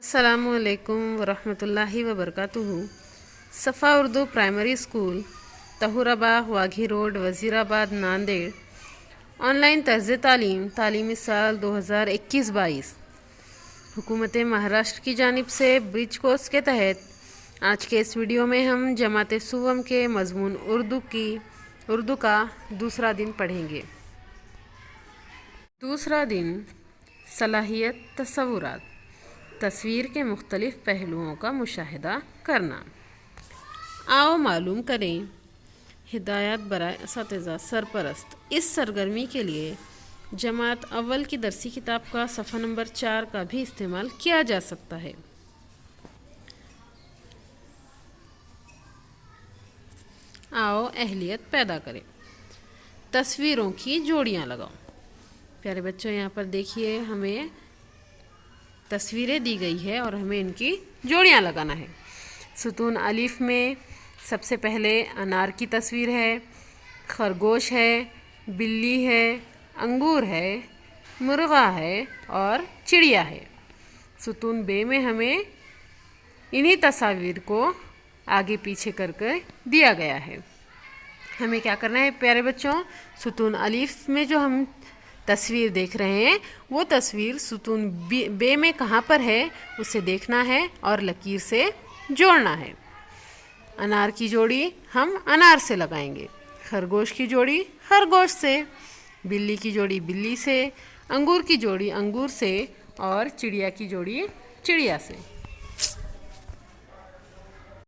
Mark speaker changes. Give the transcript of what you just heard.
Speaker 1: السلام علیکم ورحمۃ اللہ وبرکاتہ۔ صفا اردو پرائمری اسکول، طہورہ باغ، واگھی روڈ، وزیر آباد، ناندیڑ۔ آن لائن طرز تعلیم، تعلیمی سال 2021-22 حکومت مہاراشٹر کی جانب سے برج کورس کے تحت آج کے اس ویڈیو میں ہم جماعت سوم کے مضمون اردو کا دوسرا دن پڑھیں گے۔ دوسرا دن، صلاحیت تصورات، تصویر کے مختلف پہلوؤں کا مشاہدہ کرنا۔ آؤ معلوم کریں۔ ہدایات برائے اساتذہ سرپرست۔ اس سرگرمی کے لیے جماعت اول کی درسی کتاب کا صفحہ نمبر 4 کا بھی استعمال کیا جا سکتا ہے۔ آؤ اہلیت پیدا کریں۔ تصویروں کی جوڑیاں لگاؤ۔ پیارے بچوں، یہاں پر دیکھیے، ہمیں تصویریں دی گئی ہے اور ہمیں ان کی جوڑیاں لگانا ہے۔ ستون الف میں سب سے پہلے انار کی تصویر ہے، خرگوش ہے، بلی ہے، انگور ہے، مرغا ہے اور چڑیا ہے۔ ستون بے میں ہمیں انہی تصاویر کو آگے پیچھے کر کے دیا گیا ہے۔ ہمیں کیا کرنا ہے پیارے بچوں؟ ستون الف میں جو ہم تصویر دیکھ رہے ہیں وہ تصویر ستون بے میں کہاں پر ہے اسے دیکھنا ہے اور لکیر سے جوڑنا ہے۔ انار کی جوڑی ہم انار سے لگائیں گے، خرگوش کی جوڑی خرگوش سے، بلی کی جوڑی بلی سے، انگور کی جوڑی انگور سے اور چڑیا کی جوڑی چڑیا سے۔